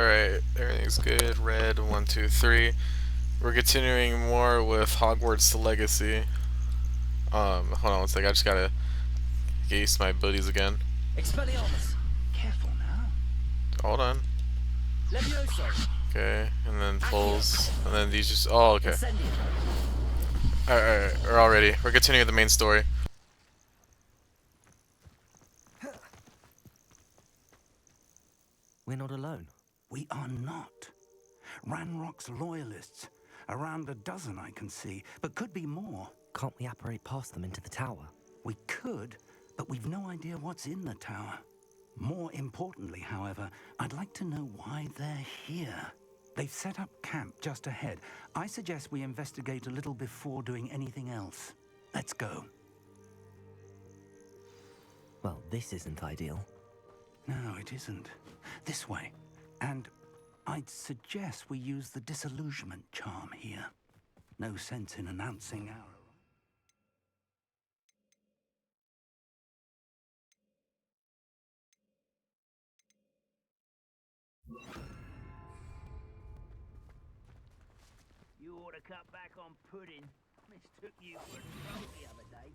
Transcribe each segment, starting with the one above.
Alright, everything's good. Red, one, two, three. We're continuing more with Hogwarts the Legacy. Hold on one sec, I just gotta gaze my buddies again. Expelliarmus! Careful now. Hold on. Levioso! Okay, and then pulls. And then these just. Oh, okay. Incendium! Alright, we're all ready. We're continuing the main story. We're not alone. We are not. Ranrock's loyalists. Around a dozen I can see, but could be more. Can't we apparate past them into the tower? We could, but we've no idea what's in the tower. More importantly, however, I'd like to know why they're here. They've set up camp just ahead. I suggest we investigate a little before doing anything else. Let's go. Well, this isn't ideal. No, it isn't. This way. And I'd suggest we use the disillusionment charm here. No sense in announcing our... You ought to cut back on pudding. Mistook you for a troll the other day.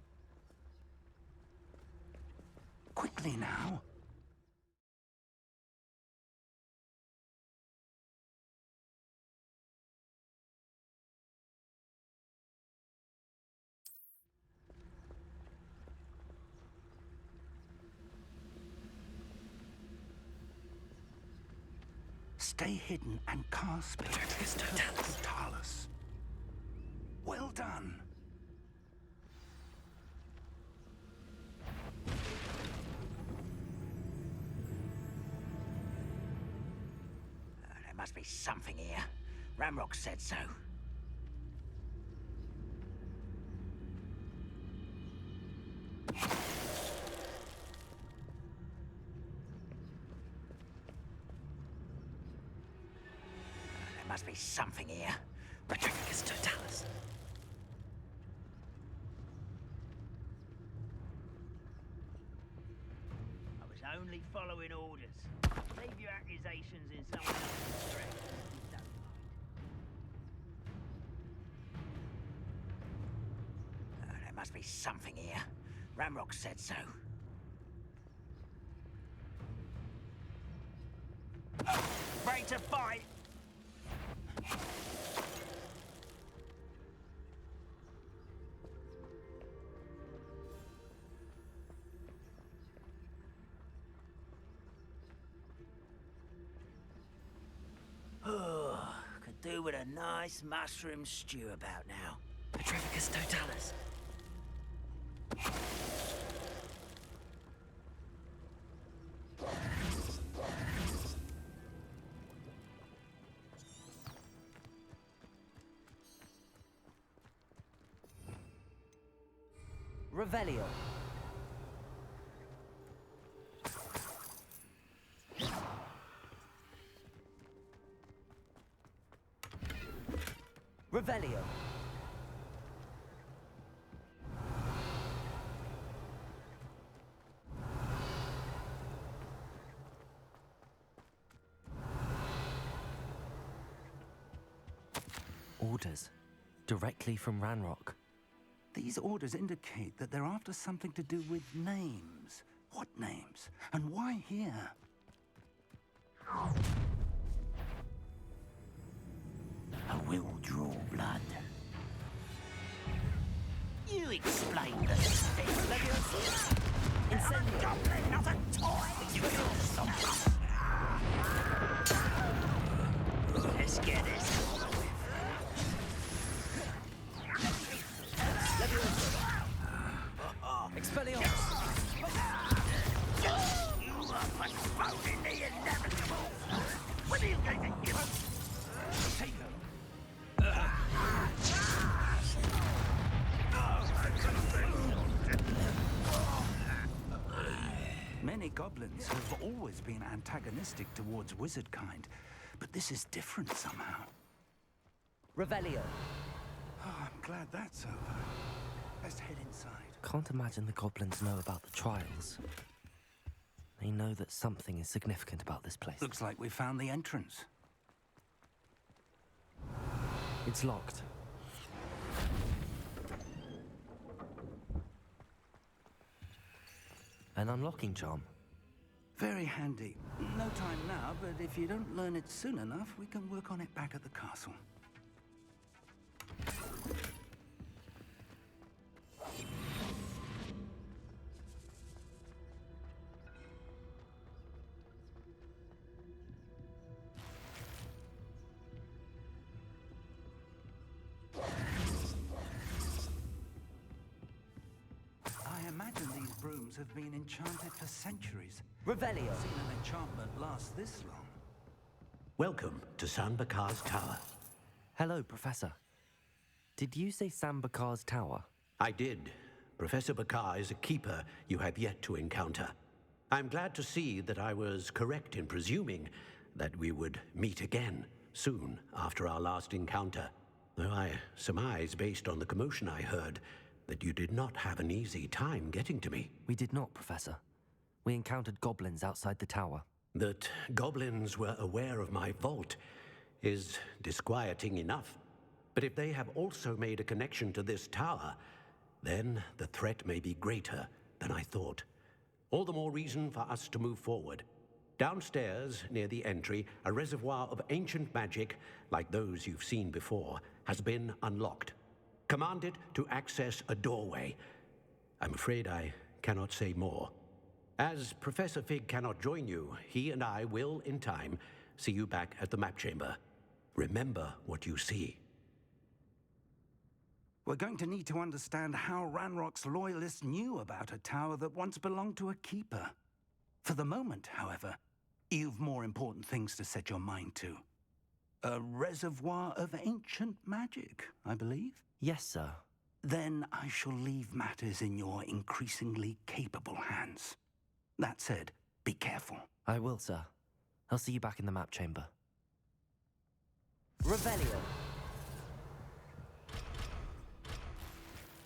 Quickly now. Stay hidden and cast Totalis. Well done. There must be something here. Ramrock said so. There must be something here. Petrificus Totalis. I was only following orders. Leave your accusations in someone else's direction if you don't mind. There must be something here. Ramrock said so. Ready to fight! Oh, could do with a nice mushroom stew about now. Petrificus Totalis. Revelio! Revelio! Orders. Directly from Ranrock. These orders indicate that they're after something to do with names. What names? And why here? I will draw blood. You explain this thing. Incendium! Goblin, not a toy! You kill something. Let's get this over with. Expelliarmus! You are postponing the inevitable. What are you going to give us? Take them. Many goblins have always been antagonistic towards wizard kind, but this is different somehow. Revelio! Oh, I'm glad that's over. Let's head inside. Can't imagine the goblins know about the trials. They know that something is significant about this place. Looks like we found the entrance. It's locked. An unlocking charm. Very handy. No time now, but if you don't learn it soon enough, we can work on it back at the castle. I imagine these brooms have been enchanted for centuries. Revelio. Seen an enchantment last this long. Welcome to San Bakar's Tower. Hello, Professor. Did you say Sambakar's Tower? I did. Professor Bakar is a keeper you have yet to encounter. I'm glad to see that I was correct in presuming that we would meet again soon after our last encounter. Though I surmise, based on the commotion I heard, that you did not have an easy time getting to me. We did not, Professor. We encountered goblins outside the tower. That goblins were aware of my vault is disquieting enough. But if they have also made a connection to this tower, then the threat may be greater than I thought. All the more reason for us to move forward. Downstairs, near the entry, a reservoir of ancient magic, like those you've seen before, has been unlocked. Command it to access a doorway. I'm afraid I cannot say more. As Professor Fig cannot join you, he and I will, in time, see you back at the map chamber. Remember what you see. We're going to need to understand how Ranrock's loyalists knew about a tower that once belonged to a keeper. For the moment, however, you've more important things to set your mind to. A reservoir of ancient magic, I believe? Yes, sir. Then I shall leave matters in your increasingly capable hands. That said, be careful. I will, sir. I'll see you back in the map chamber. Revelio.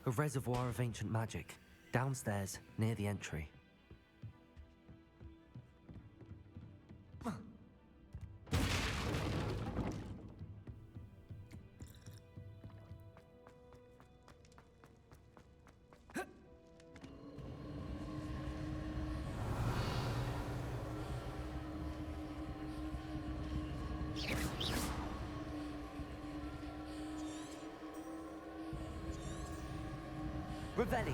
A reservoir of ancient magic, downstairs, near the entry. Revelio.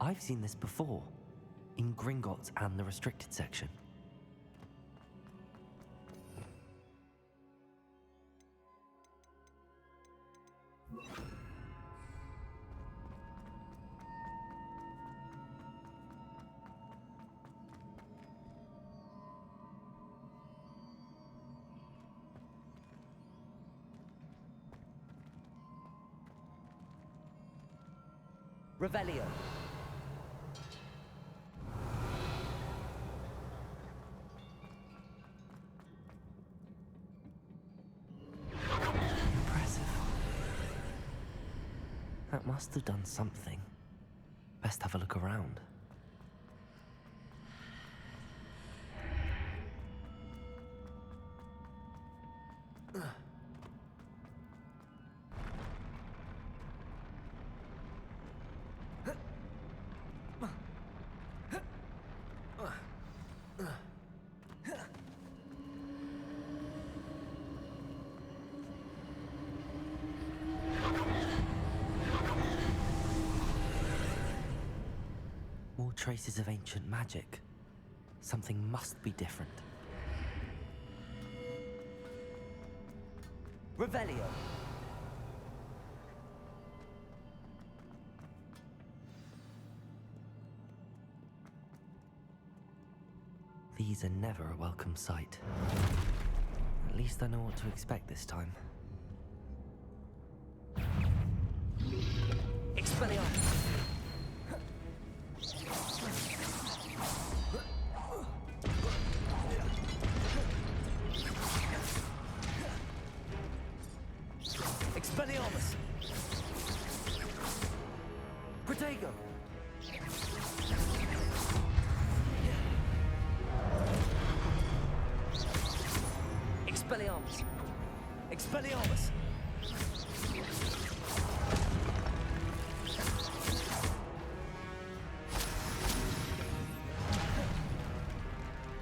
I've seen this before, in Gringotts and the restricted section. Revelio. Impressive. That must have done something. Best have a look around. More traces of ancient magic. Something must be different. Revelio. These are never a welcome sight. At least I know what to expect this time. Expelliarmus! Expelliarmus! Protego! Expelliarmus! Expelliarmus!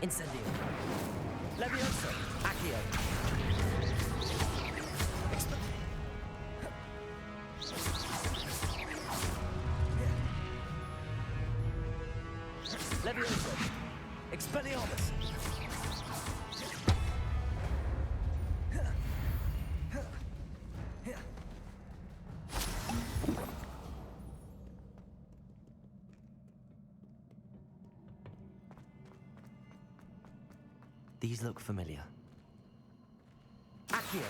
Incendio! Levioso! Accio! Levioso! Expelliarmus! These look familiar. Accio!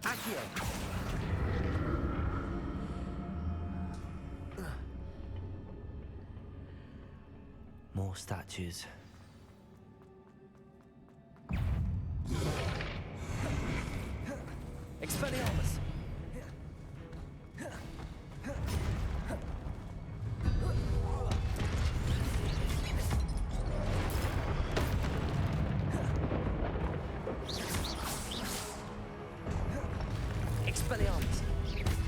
Accio! More statues. Expelliarmus! Expelliarmus!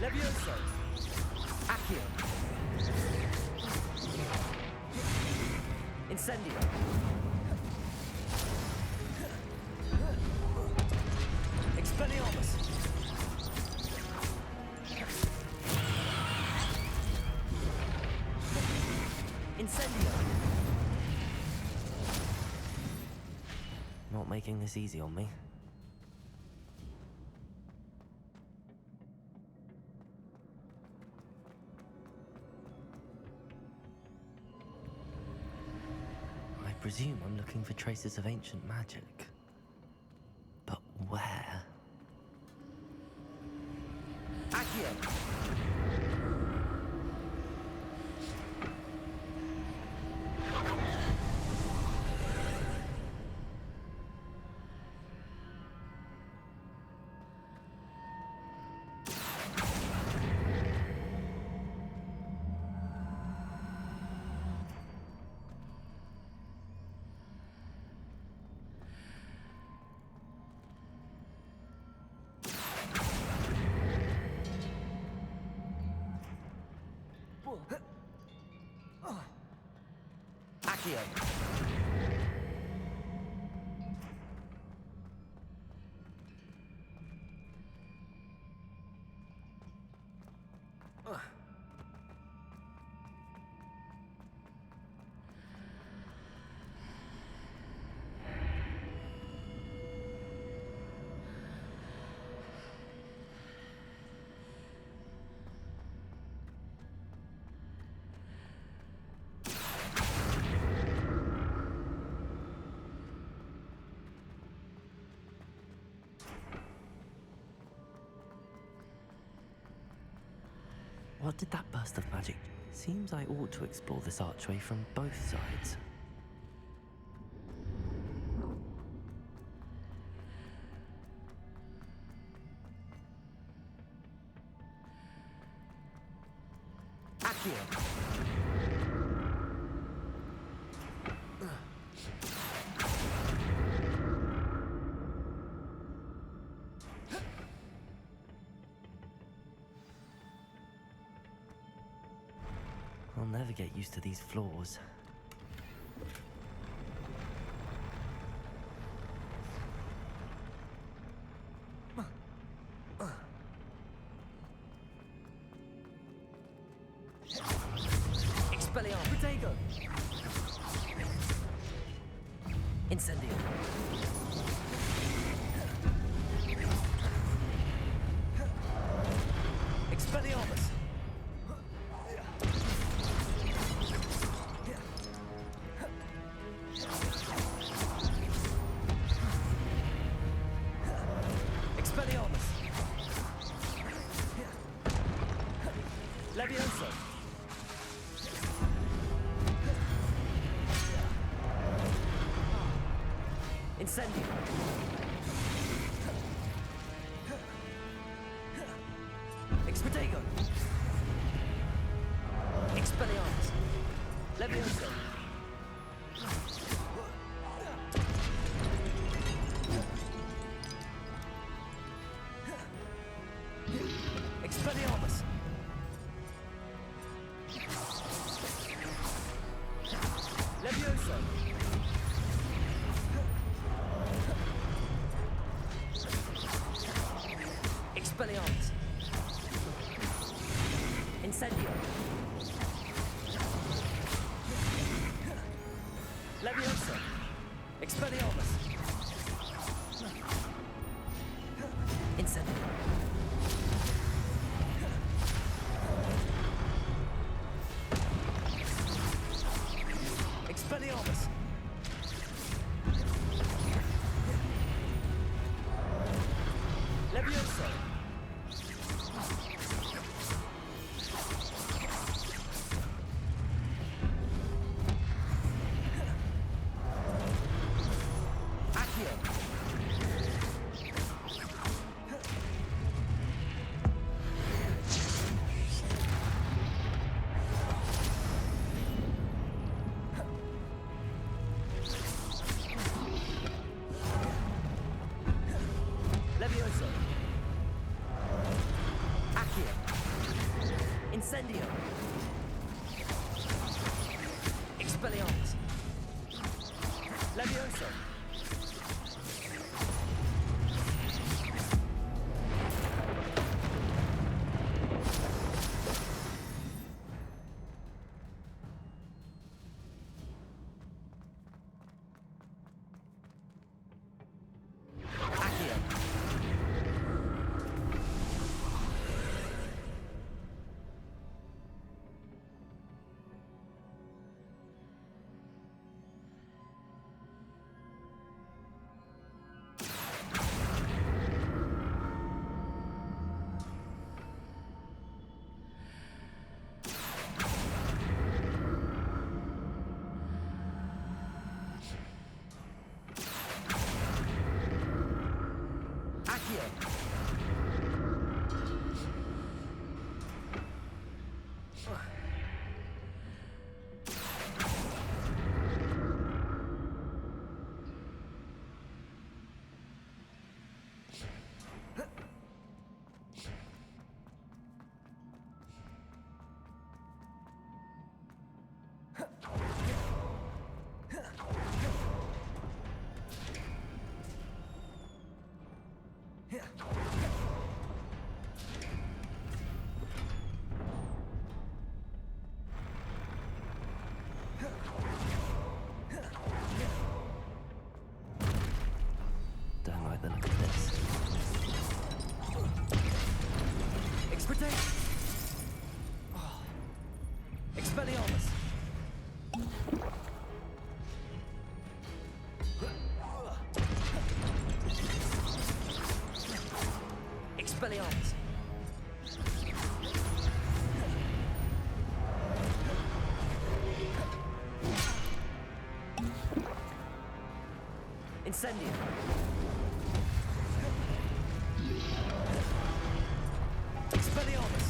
Levioso! Accio! Incendio! Expelliarmus! Incendio! Not making this easy on me. I presume I'm looking for traces of ancient magic. But where? Accio! Accio! What did that burst of magic? Seems I ought to explore this archway from both sides. Accio! I'll never get used to these floors. Expelliarmus. Protego. Incendio. Expelliarmus. Expelliarmus. Levioso. Incendio. Expedego. Expelliarmus. Levioso. Expelliarmus. Levioso. Expelliarmus. Incendio. Levioso. Expelliarmus. Incendio. Expelliarmus. Levioso. Accio. Levioso. Accio. Incendio. Expelliarmus. Levioso. Accio. Accio. Don't like the look of this. Expedite. Expelliarmus. Expelliarmus. Incendio. Expelliarmus.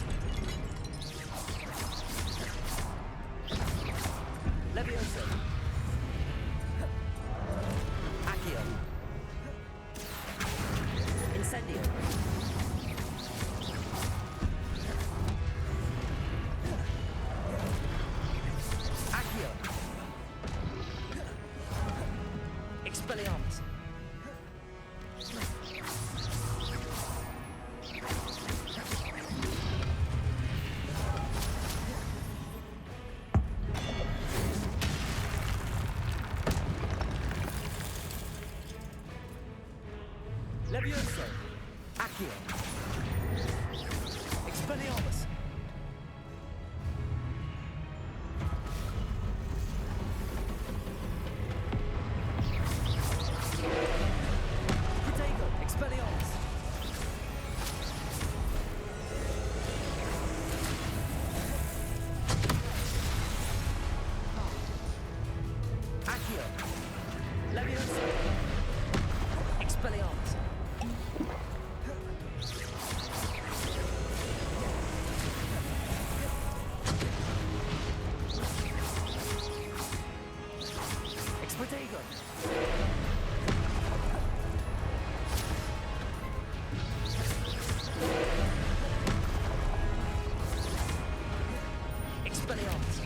Levioso. Accio. Incendio. Expelliarmus.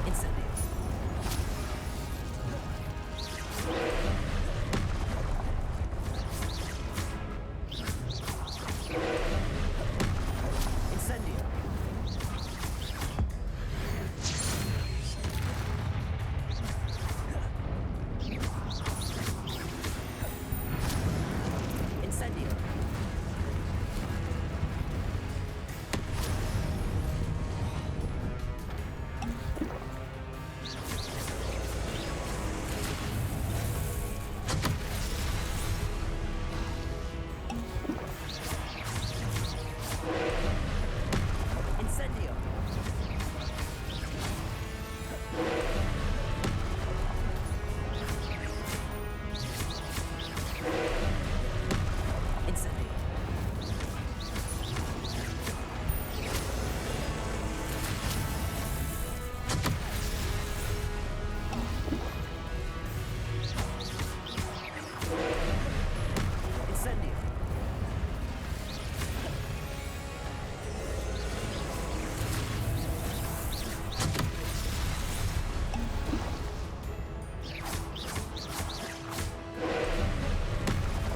Incendio. Incendio. Incendio. Incendio.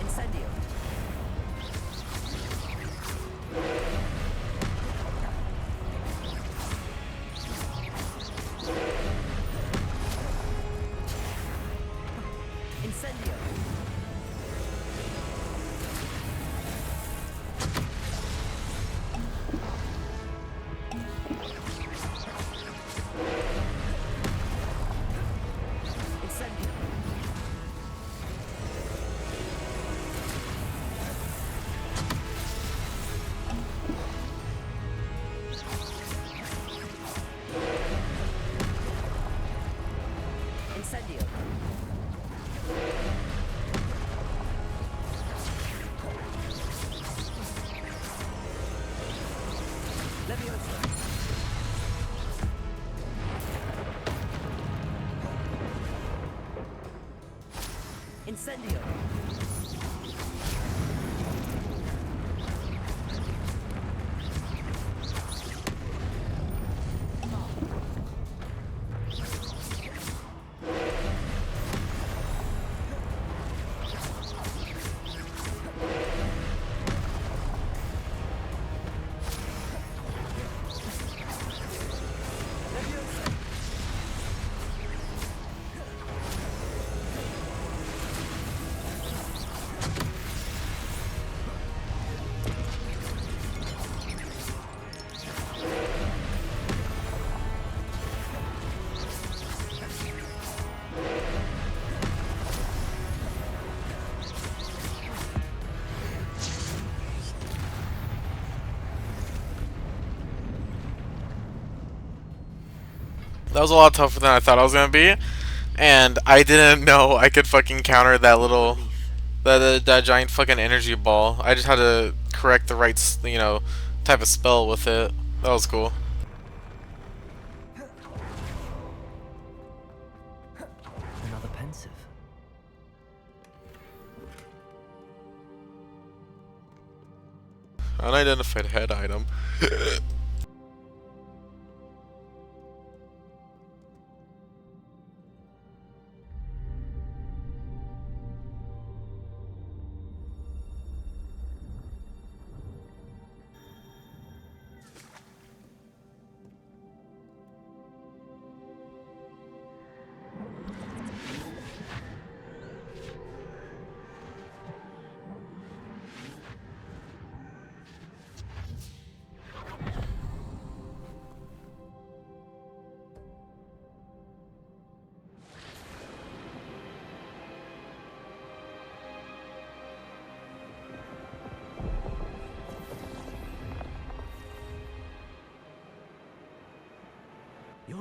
Incendio. Incendio. Incendio. Incendio. Incendio. Incendio. Leviosa. Incendio. Leviosa. That was a lot tougher than I thought I was gonna be, and I didn't know I could fucking counter that little, that giant fucking energy ball. I just had to correct the right, type of spell with it. That was cool. Another pensive. Unidentified head item.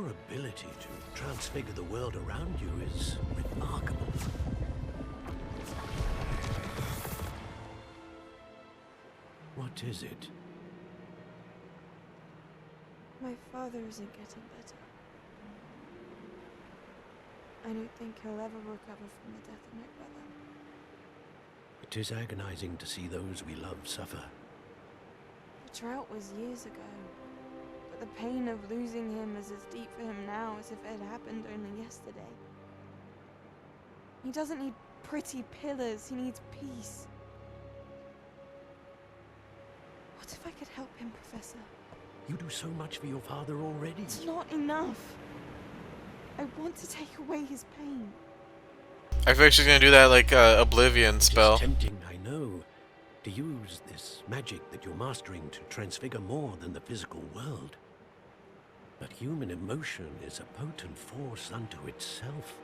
Your ability to transfigure the world around you is remarkable. What is it? My father isn't getting better. I don't think he'll ever recover from the death of my brother. It is agonizing to see those we love suffer. The drought was years ago, but the pain of losing him is as deep for him now as if it had happened only yesterday. He doesn't need pretty pillars, he needs peace. What if I could help him, Professor? You do so much for your father already. It's not enough. I want to take away his pain. I feel like she's gonna do that like Oblivion spell. It's tempting, I know, to use this magic that you're mastering to transfigure more than the physical world. But human emotion is a potent force unto itself.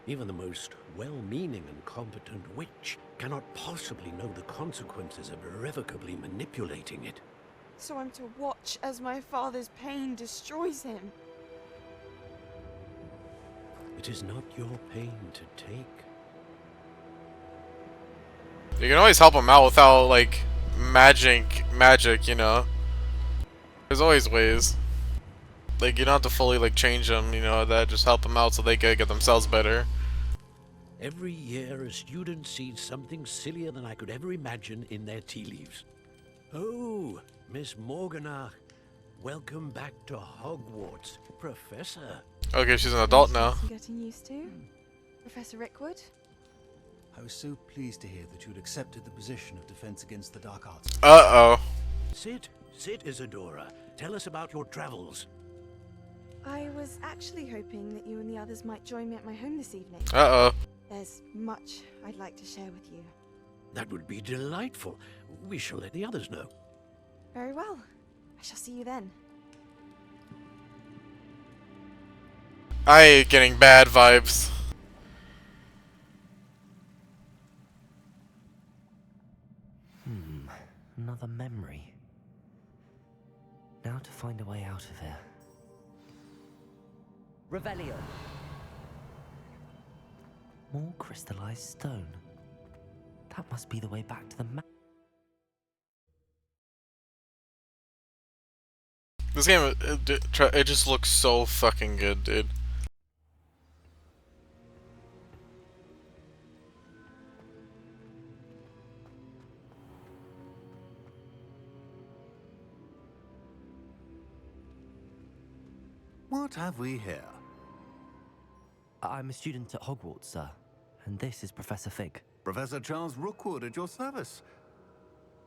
Even the most well-meaning and competent witch cannot possibly know the consequences of irrevocably manipulating it. So I'm to watch as my father's pain destroys him. It is not your pain to take. You can always help him out without like magic, you know. There's always ways. Like you don't have to fully like change them, you know, that just help them out so they can get themselves better. Every year a student sees something sillier than I could ever imagine in their tea leaves. Oh, Miss Morganach, welcome back to Hogwarts, Professor. Okay, she's an adult now. I'm getting used to. Professor Rickwood? I was so pleased to hear that you'd accepted the position of Defense Against the Dark Arts. Uh-oh. Sit, Isadora. Tell us about your travels. I was actually hoping that you and the others might join me at my home this evening. Uh-oh. There's much I'd like to share with you. That would be delightful. We shall let the others know. Very well. I shall see you then. I getting bad vibes. Another memory. Now to find a way out of here. Revelio. More crystallized stone. That must be the way back to the map. This game, it just looks so fucking good, dude. What have we here? I'm a student at Hogwarts, sir. And this is Professor Fig. Professor Charles Rookwood at your service.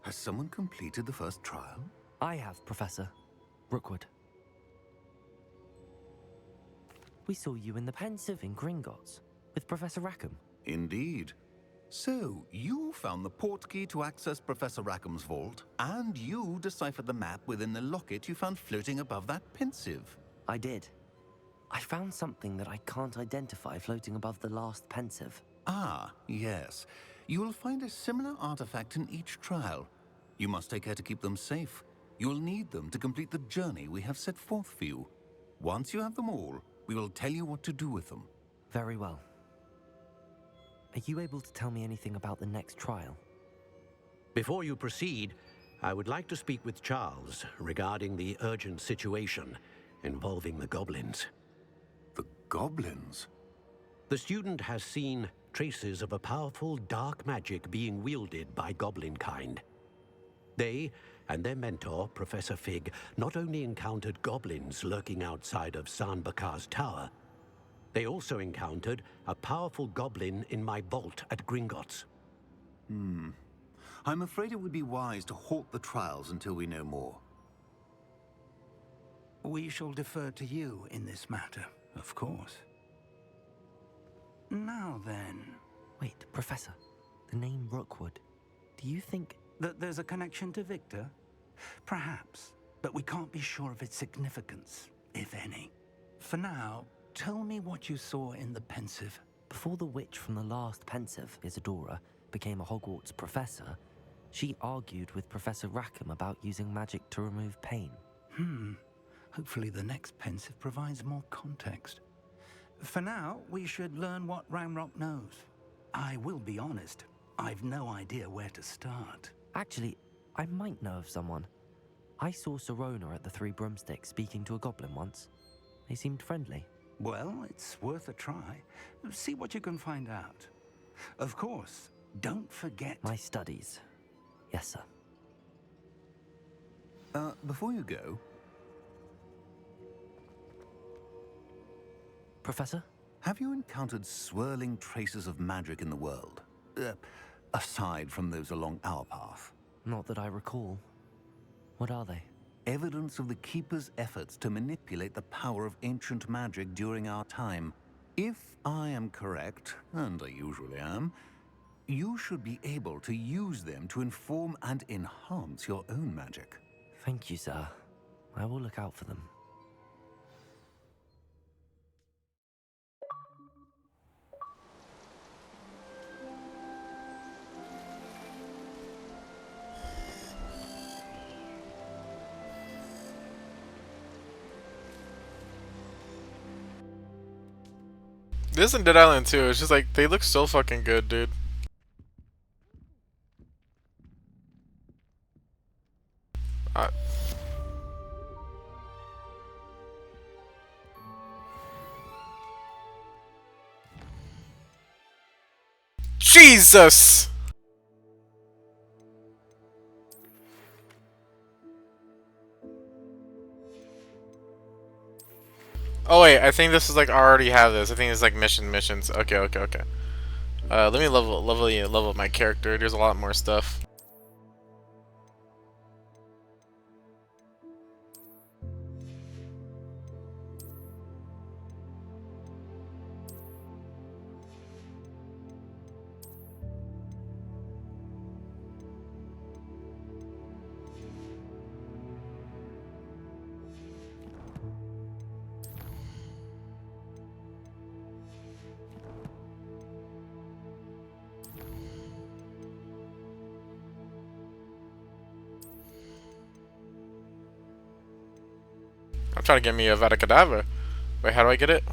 Has someone completed the first trial? I have, Professor Rookwood. We saw you in the Pensive in Gringotts with Professor Rackham. Indeed. So, you found the portkey to access Professor Rackham's vault, and you deciphered the map within the locket you found floating above that Pensive. I did. I found something that I can't identify floating above the last Pensive. Ah, yes. You will find a similar artifact in each trial. You must take care to keep them safe. You will need them to complete the journey we have set forth for you. Once you have them all, we will tell you what to do with them. Very well. Are you able to tell me anything about the next trial? Before you proceed, I would like to speak with Charles regarding the urgent situation involving the goblins. The goblins? The student has seen traces of a powerful dark magic being wielded by goblin kind. They and their mentor, Professor Fig, not only encountered goblins lurking outside of San Bakar's tower, they also encountered a powerful goblin in my vault at Gringotts. I'm afraid it would be wise to halt the trials until we know more. We shall defer to you in this matter, of course. Now then, Wait, Professor. The name Rookwood. Do you think... that there's a connection to Victor? Perhaps, but we can't be sure of its significance, if any. For now, tell me what you saw in the Pensive. Before the witch from the last Pensive, Isadora, became a Hogwarts professor, she argued with Professor Rackham about using magic to remove pain. Hopefully the next pensive provides more context. For now, we should learn what Ramrock knows. I will be honest, I've no idea where to start. Actually, I might know of someone. I saw Sirona at the Three Broomsticks speaking to a goblin once. They seemed friendly. Well, it's worth a try. See what you can find out. Of course, don't forget... My studies. Yes, sir. Before you go, Professor? have you encountered swirling traces of magic in the world? Aside from those along our path. Not that I recall. What are they? Evidence of the Keeper's efforts to manipulate the power of ancient magic during our time. If I am correct, and I usually am, you should be able to use them to inform and enhance your own magic. Thank you, sir. I will look out for them. This and Dead Island 2, it's just like, they look so fucking good, dude. Jesus! Oh wait, I think this is like, I already have this. I think it's like missions. Okay. Let me level my character. There's a lot more stuff. I'm trying to get me a Vada Kedavra. Wait, how do I get it?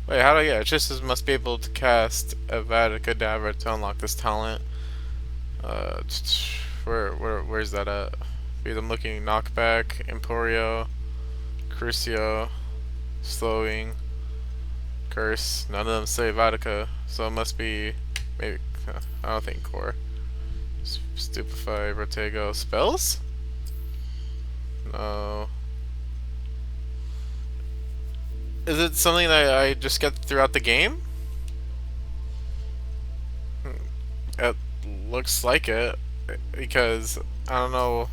Wait, how do I get it? Just must be able to cast a Vada Kedavra to unlock this talent. Where's that at? Because I'm looking knockback, Emporio, Crucio, slowing, curse. None of them say Vatica, so it must be maybe. I don't think core. Stupefy, Rotego, spells? No. Is it something that I just get throughout the game? It looks like it, because I don't know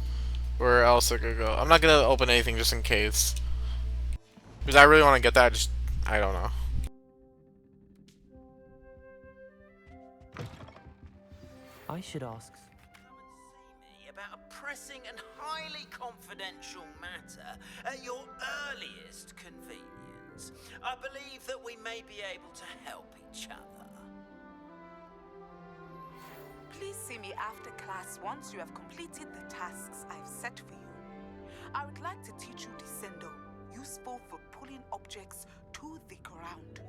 where else it could go. I'm not gonna open anything just in case, because I really want to get that. Just I don't know. I should ask. Come and see me about a pressing and highly confidential matter at your earliest convenience. I believe that we may be able to help each other. Please see me after class once you have completed the tasks I've set for you. I would like to teach you Descendo, useful for pulling objects to the ground.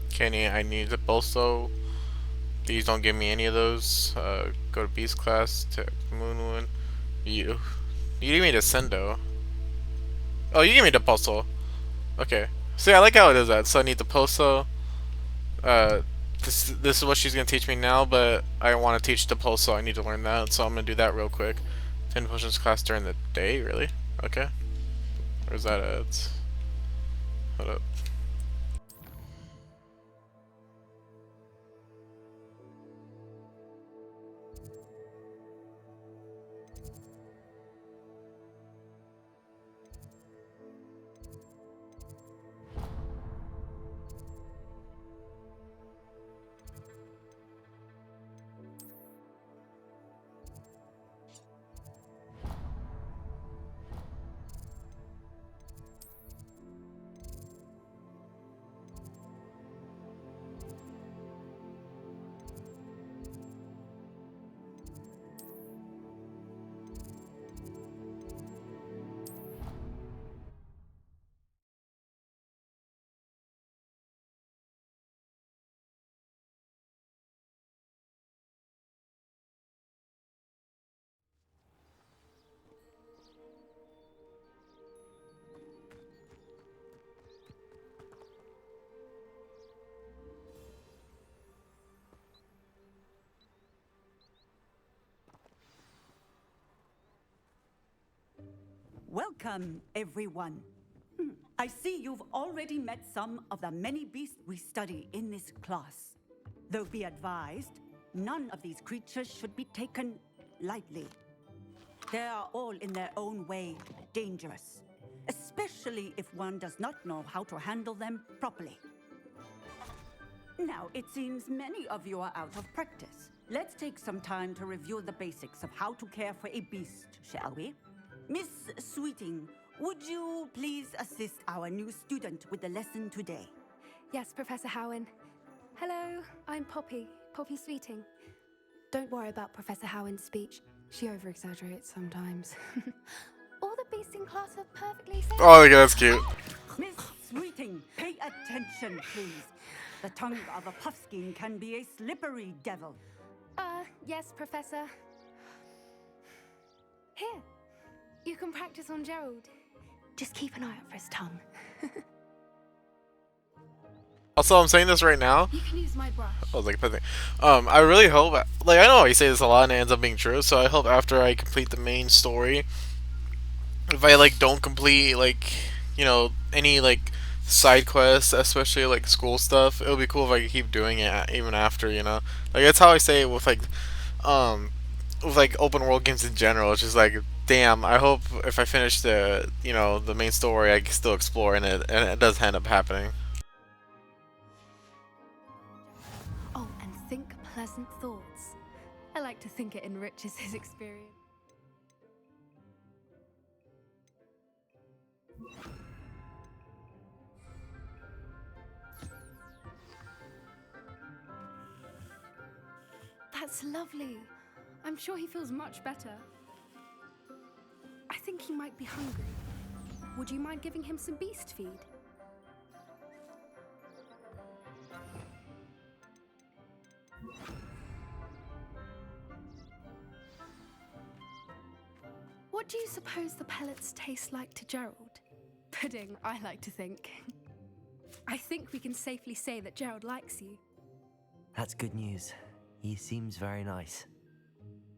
Kenny, I need to also. These don't give me any of those. Go to Beast class to Moonwind. You give me Descendo. Oh, you give me the Pulso. Okay. See, I like how it is that. So I need the Pulso. This is what she's gonna teach me now, but I want to teach the Pulso. I need to learn that, so I'm gonna do that real quick. 10 potions class during the day, really? Okay. Where's that at? Hold up. Welcome, everyone. I see you've already met some of the many beasts we study in this class. Though be advised, none of these creatures should be taken lightly. They are all in their own way dangerous, especially if one does not know how to handle them properly. Now, it seems many of you are out of practice. Let's take some time to review the basics of how to care for a beast, shall we? Miss Sweeting, would you please assist our new student with the lesson today? Yes, Professor Howen. Hello, I'm Poppy Sweeting. Don't worry about Professor Howen's speech. She over-exaggerates sometimes. All the beasts in class are perfectly safe. Oh, okay, that's cute. Miss Sweeting, pay attention, please. The tongue of a puffskein can be a slippery devil. Yes, Professor. Here, you can practice on Gerald. Just keep an eye out for his tongue. Also, I'm saying this right now. You can use my brush. I was like, I really hope, like, I know I say this a lot and it ends up being true, so I hope after I complete the main story, if I, like, don't complete, like, you know, any, like, side quests, especially, like, school stuff, it would be cool if I could keep doing it even after, you know? Like, that's how I say it with, like, open world games in general. It's just like, damn, I hope if I finish the, you know, the main story, I can still explore, and it does end up happening. Oh, and think pleasant thoughts. I like to think it enriches his experience. That's lovely. I'm sure he feels much better. I think he might be hungry. Would you mind giving him some beast feed? What do you suppose the pellets taste like to Gerald? Pudding, I like to think. I think we can safely say that Gerald likes you. That's good news. He seems very nice.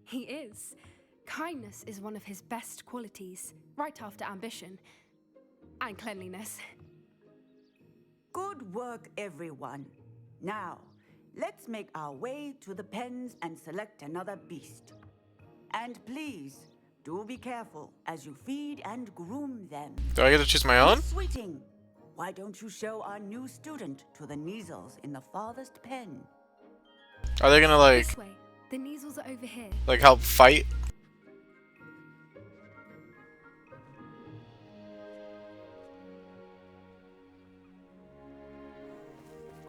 He is. Kindness is one of his best qualities, right after ambition and cleanliness. Good work, everyone. Now, let's make our way to the pens and select another beast. And please, do be careful as you feed and groom them. Do I get to choose my own? Sweeting, why don't you show our new student to the Neasels in the farthest pen? Are they gonna, like... This way. The Neasels are over here. Like, help fight?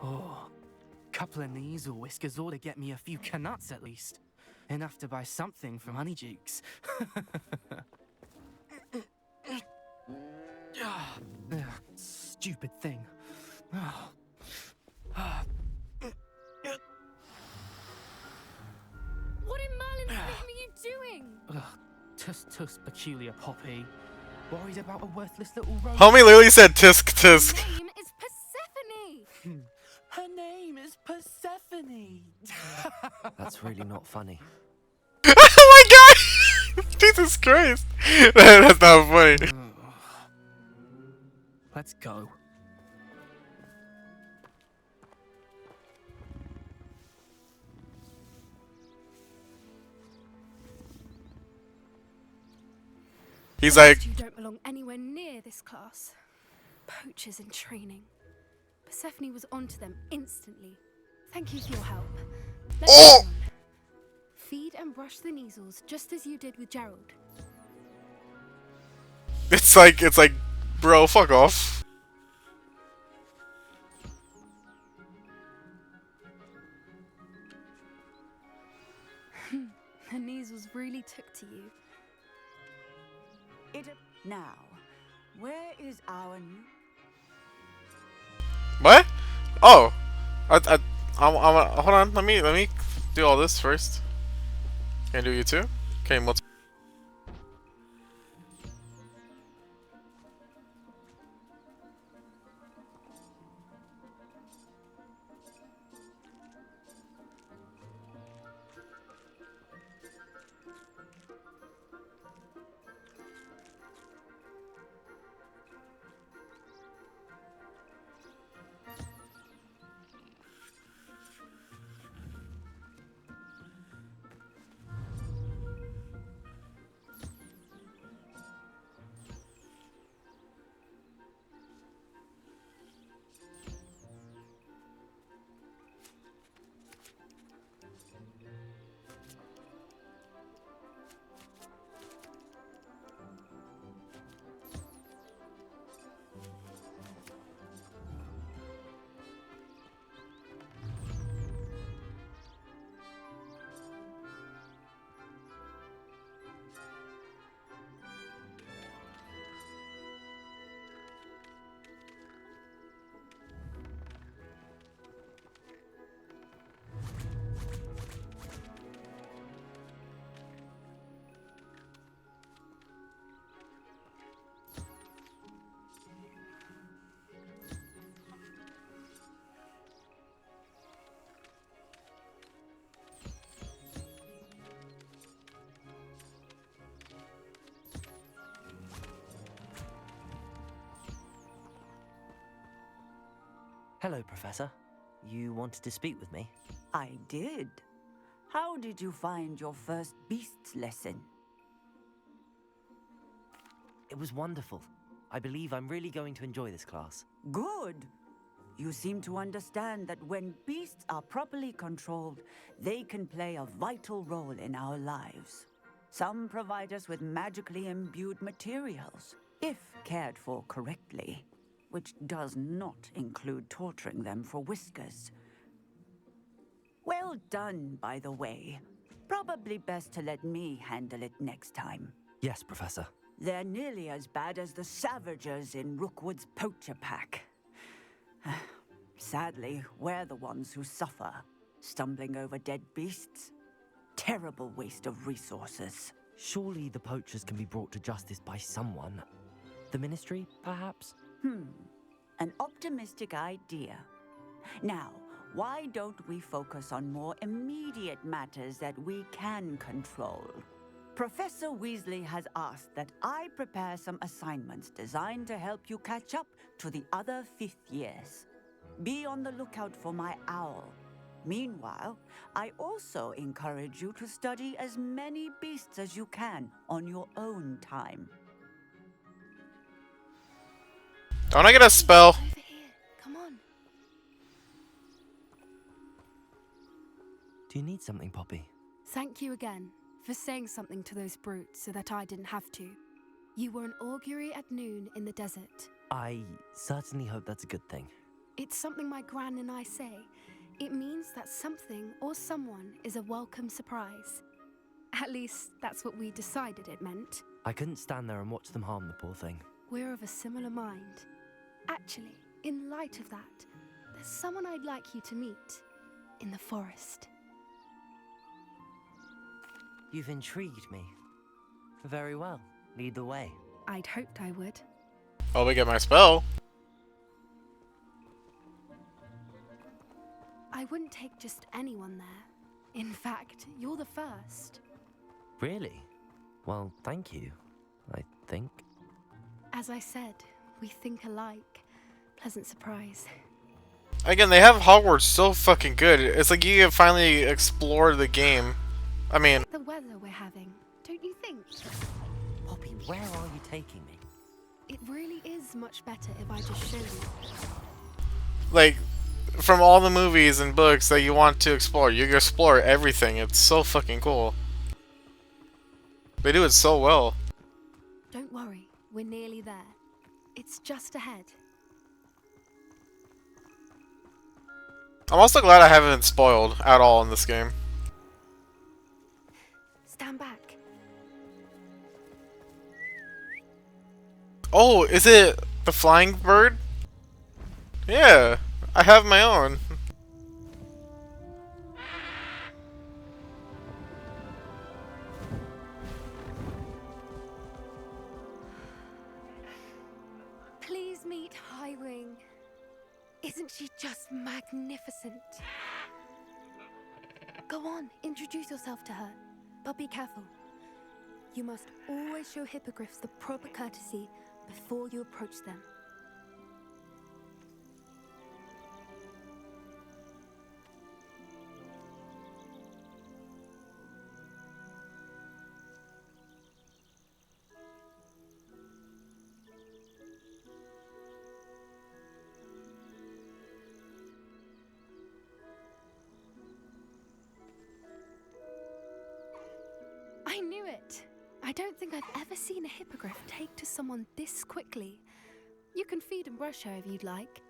Oh, couple of Neasel whiskers ought to get me a few canuts at least. Enough to buy something from Honeydukes. Stupid thing. What in Merlin's name are you doing? Tuss, peculiar Poppy. Worried about a worthless little rose. Homie literally said tisk tisk. Her name is Persephone. Her name is Persephone. That's really not funny. Oh my god! Jesus Christ! That's not funny. Let's go. He's like, You don't belong anywhere near this class. Poachers in training. Persephone was onto them instantly. Thank you for your help. Let's go on. Feed and brush the Neasels just as you did with Gerald. it's like, bro, fuck off. The Neasels really took to you. Now, where is our new... What? Oh, hold on. Let me do all this first. Can I do you too? Okay, multi. Hello, Professor. You wanted to speak with me? I did. How did you find your first beasts lesson? It was wonderful. I believe I'm really going to enjoy this class. Good. You seem to understand that when beasts are properly controlled, they can play a vital role in our lives. Some provide us with magically imbued materials, if cared for correctly, which does not include torturing them for whiskers. Well done, by the way. Probably best to let me handle it next time. Yes, Professor. They're nearly as bad as the Savagers in Rookwood's poacher pack. Sadly, we're the ones who suffer, stumbling over dead beasts. Terrible waste of resources. Surely the poachers can be brought to justice by someone. The Ministry, perhaps? An optimistic idea. Now, why don't we focus on more immediate matters that we can control? Professor Weasley has asked that I prepare some assignments designed to help you catch up to the other 5th years. Be on the lookout for my owl. Meanwhile, I also encourage you to study as many beasts as you can on your own time. Don't I get a spell? Over here. Come on. Do you need something, Poppy? Thank you again for saying something to those brutes so that I didn't have to. You were an augury at noon in the desert. I certainly hope that's a good thing. It's something my gran and I say. It means that something or someone is a welcome surprise. At least, that's what we decided it meant. I couldn't stand there and watch them harm the poor thing. We're of a similar mind. Actually, in light of that, there's someone I'd like you to meet in the forest. You've intrigued me. Very well. Lead the way. I'd hoped I would. Oh, we get my spell. I wouldn't take just anyone there. In fact, you're the first. Really? Well, thank you, I think. As I said, we think alike. Pleasant surprise. Again, they have Hogwarts so fucking good. It's like you can finally explore the game. I mean, The weather we're having, don't you think? Poppy, where are you taking me? It really is much better if I just show you. like, from all the movies and books that you want to explore, you can explore everything. It's so fucking cool. They do it so well. Don't worry, we're nearly there. It's just ahead. I'm also glad I haven't been spoiled at all in this game. Stand back. Oh, is it the flying bird? Yeah, I have my own. Please meet Highwing. Isn't she just magnificent? Go on, introduce yourself to her. But be careful. You must always show hippogriffs the proper courtesy before you approach them. I knew it! I don't think I've ever seen a hippogriff take to someone this quickly. You can feed and brush her if you'd like.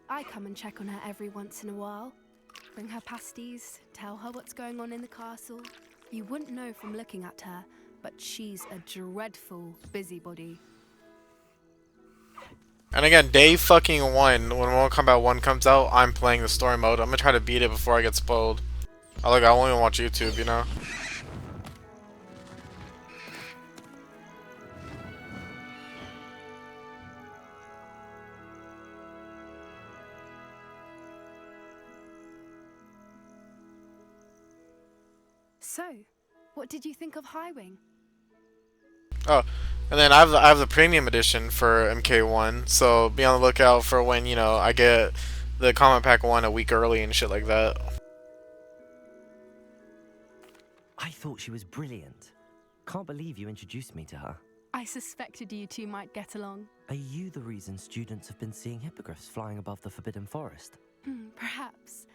I come and check on her every once in a while. Bring her pasties, tell her what's going on in the castle. You wouldn't know from looking at her, but she's a dreadful busybody. And again, day fucking 1, when Mortal Kombat 1 comes out, I'm playing the story mode. I'm gonna try to beat it before I get spoiled. I only watch YouTube, you know? So, what did you think of Highwing? Oh, and then I have the premium edition for MK1, so be on the lookout for when, you know, I get the comment pack one a week early and shit like that. I thought she was brilliant. Can't believe you introduced me to her. I suspected you two might get along. Are you the reason students have been seeing hippogriffs flying above the Forbidden Forest? Perhaps.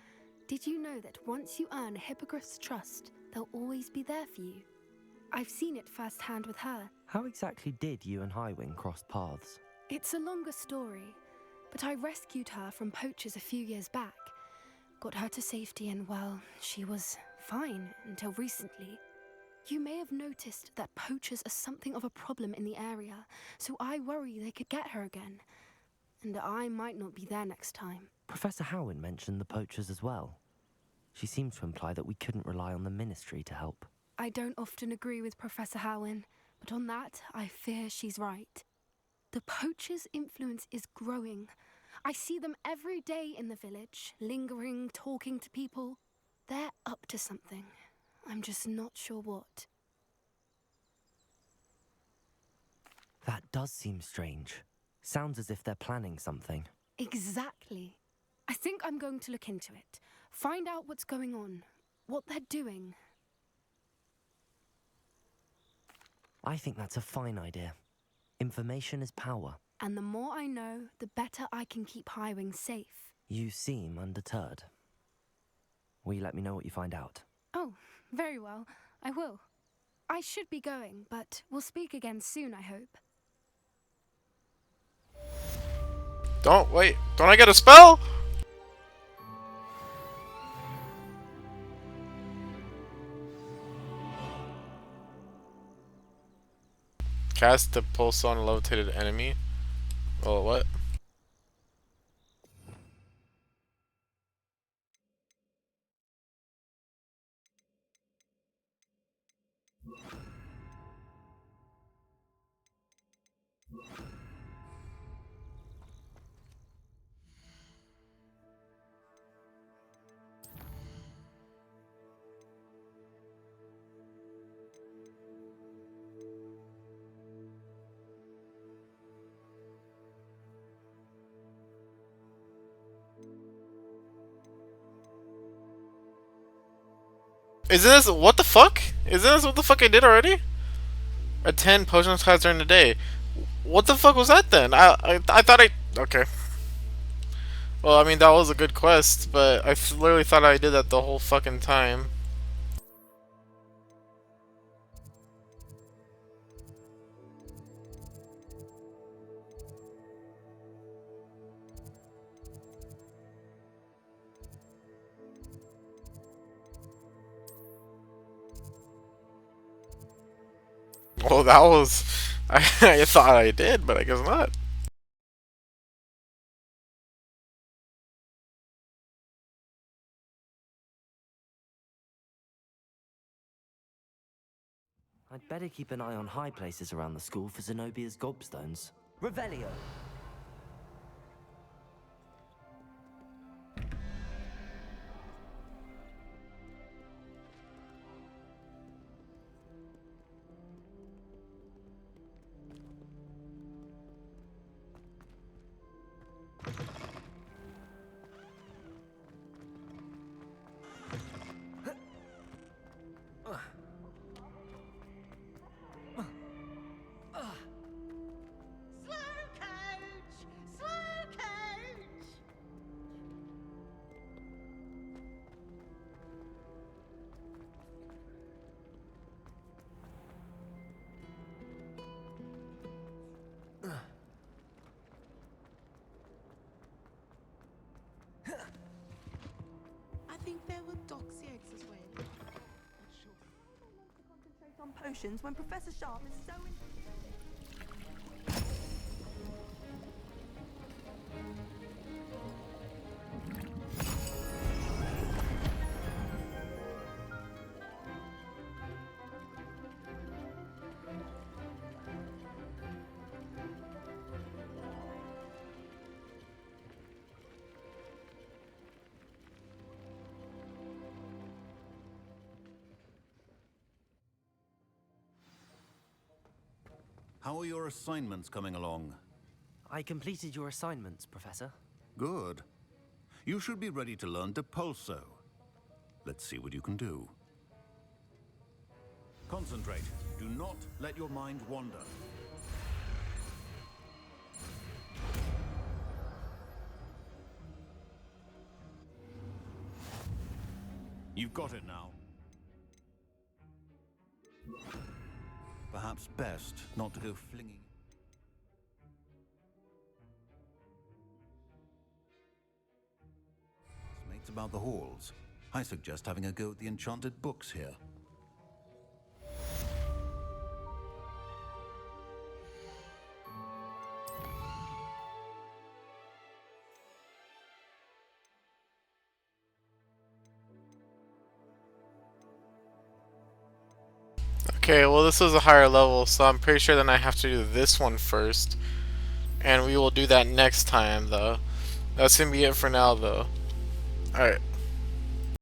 Did you know that once you earn a hippogriff's trust, they'll always be there for you? I've seen it firsthand with her. How exactly did you and Highwing cross paths? It's a longer story, but I rescued her from poachers a few years back. Got her to safety and, well, she was fine until recently. You may have noticed that poachers are something of a problem in the area, so I worry they could get her again. And I might not be there next time. Professor Howen mentioned the poachers as well. She seemed to imply that we couldn't rely on the Ministry to help. I don't often agree with Professor Howen, but on that, I fear she's right. The poachers' influence is growing. I see them every day in the village, lingering, talking to people. They're up to something. I'm just not sure what. That does seem strange. Sounds as if they're planning something. Exactly. I think I'm going to look into it. Find out what's going on, what they're doing. I think that's a fine idea. Information is power. And the more I know, the better I can keep Highwing safe. You seem undeterred. Will you let me know what you find out? Oh, very well. I will. I should be going, but we'll speak again soon, I hope. Don't I get a spell? Cast the pulse on a levitated enemy. Oh, what? Isn't this what the fuck? Isn't this what the fuck I did already? Attend potions class during the day. What the fuck was that then? I thought I okay. Well, I mean that was a good quest, but I literally thought I did that the whole fucking time. Well, that was I thought I did, but I guess not. I'd better keep an eye on high places around the school for Zenobia's gobstones. Revelio! I think there were doxy eggs as well. Not sure. I don't want to concentrate on potions when Professor Sharp is so... How are your assignments coming along? I completed your assignments, Professor. Good. You should be ready to learn Depulso. Let's see what you can do. Concentrate. Do not let your mind wander. You've got it now. Perhaps best not to go flinging. Mates about the halls. I suggest having a go at the enchanted books here. Okay, well this is a higher level, so I'm pretty sure then I have to do this one first. And we will do that next time, though. That's gonna be it for now, though. Alright.